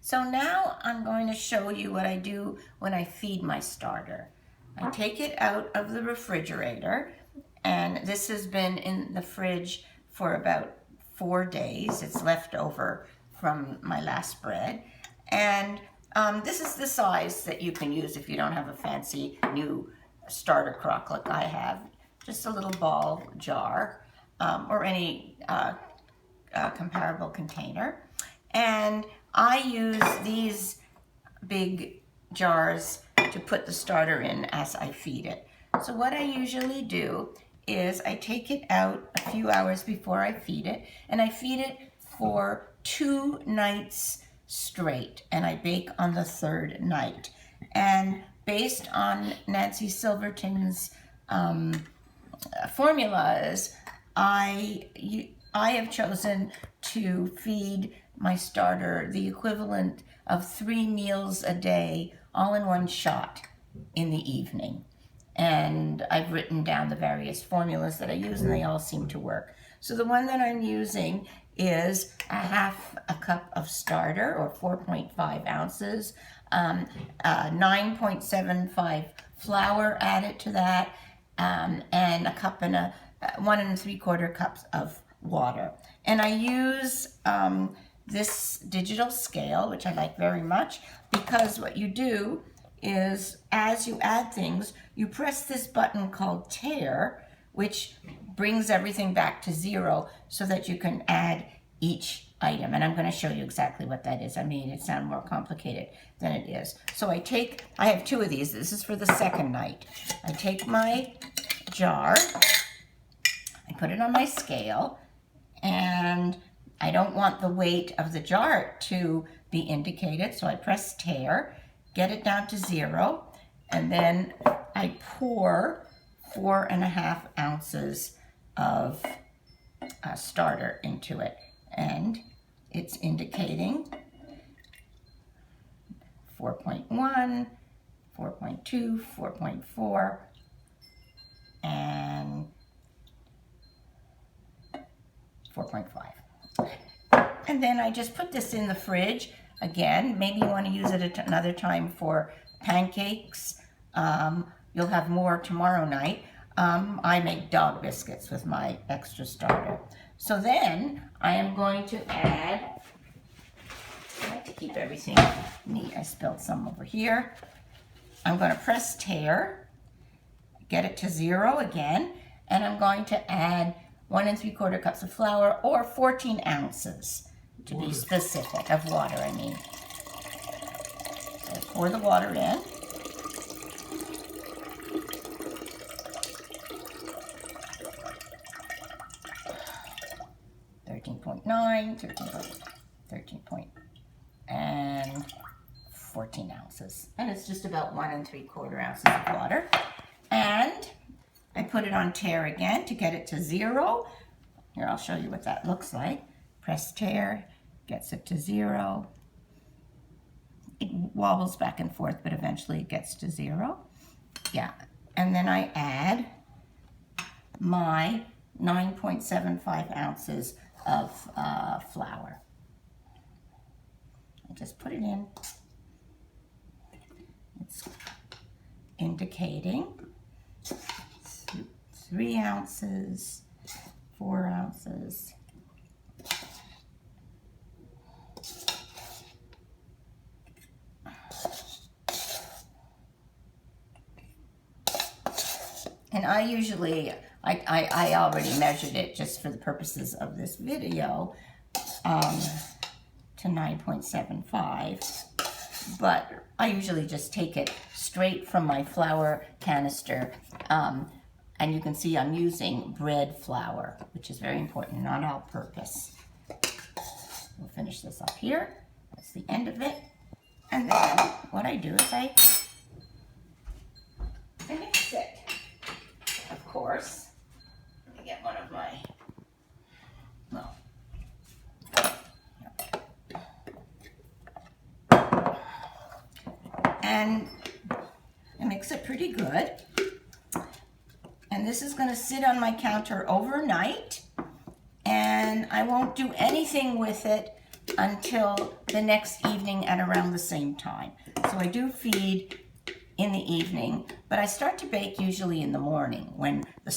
So now I'm going to show you what I do when I feed my starter. I take it out of the refrigerator, and this has been in the fridge for about 4 days. It's left over from my last bread. And this is the size that you can use if you don't have a fancy new starter crock like I have. Just a little ball jar or any comparable container. And I use these big jars to put the starter in as I feed it. So what I usually do is I take it out a few hours before I feed it, and I feed it for 2 nights straight, and I bake on the 3rd night. And based on Nancy Silverton's formulas, I have chosen to feed my starter the equivalent of 3 meals a day, all in one shot in the evening. And I've written down the various formulas that I use, and they all seem to work. So the one that I'm using is a half a cup of starter, or 4.5 ounces, 9.75 flour added to that, and a cup and 1 3/4 cups of water. And I use this digital scale, which I like very much, because what you do is as you add things, you press this button called tare, which brings everything back to 0 so that you can add each item. And I'm going to show you exactly what that is. I made it sound more complicated than it is. So I have 2 of these. This is for the 2nd night. I take my jar, I put it on my scale, and I don't want the weight of the jar to be indicated, so I press tare, get it down to 0, and then I pour 4.5 ounces of starter into it, and it's indicating 4.1, 4.2, 4.4, and 4.5. And then I just put this in the fridge. Again, maybe you want to use it at another time for pancakes. You'll have more tomorrow night. I make dog biscuits with my extra starter. So then I am going to add, I like to keep everything neat. I spilled some over here. I'm going to press tare, get it to 0 again, and I'm going to add 1 3/4 cups of flour, or 14 ounces to be specific, of water, I mean. So pour the water in. And 14 ounces. And it's just about 1 3/4 ounces of water. And I put it on tare again to get it to 0. Here, I'll show you what that looks like. Press tare, gets it to 0. It wobbles back and forth, but eventually it gets to 0. Yeah, and then I add my 9.75 ounces of flour. I just put it in. It's indicating 3 ounces, 4 ounces. And I usually, I already measured it just for the purposes of this video to 9.75, but I usually just take it straight from my flour canister. And you can see I'm using bread flour, which is very important, not all-purpose. We'll finish this up here. That's the end of it. And then what I do is I mix it. Of course, let me get one of my, well, and I mix it pretty good. And this is going to sit on my counter overnight, and I won't do anything with it until the next evening at around the same time. So I do feed in the evening, but I start to bake usually in the morning.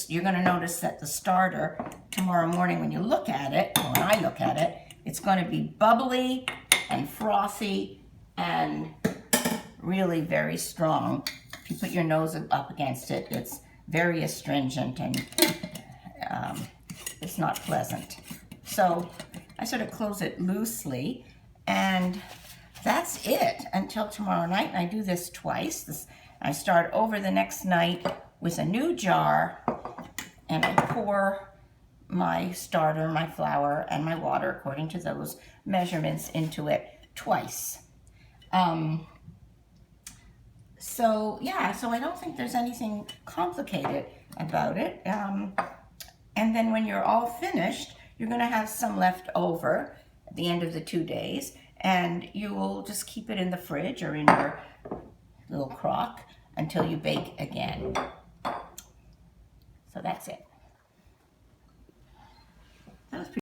You're going to notice that the starter tomorrow morning, when you look at it, or when I look at it, it's going to be bubbly and frothy and really very strong. If you put your nose up against it, it's very astringent and it's not pleasant. So I sort of close it loosely, and that's it until tomorrow night. And I do this twice. I start over the next night with a new jar, and I pour my starter, my flour, and my water according to those measurements into it twice. So I don't think there's anything complicated about it. And then when you're all finished, you're going to have some left over at the end of the 2 days, and you will just keep it in the fridge or in your little crock until you bake again. So that's it. That was pretty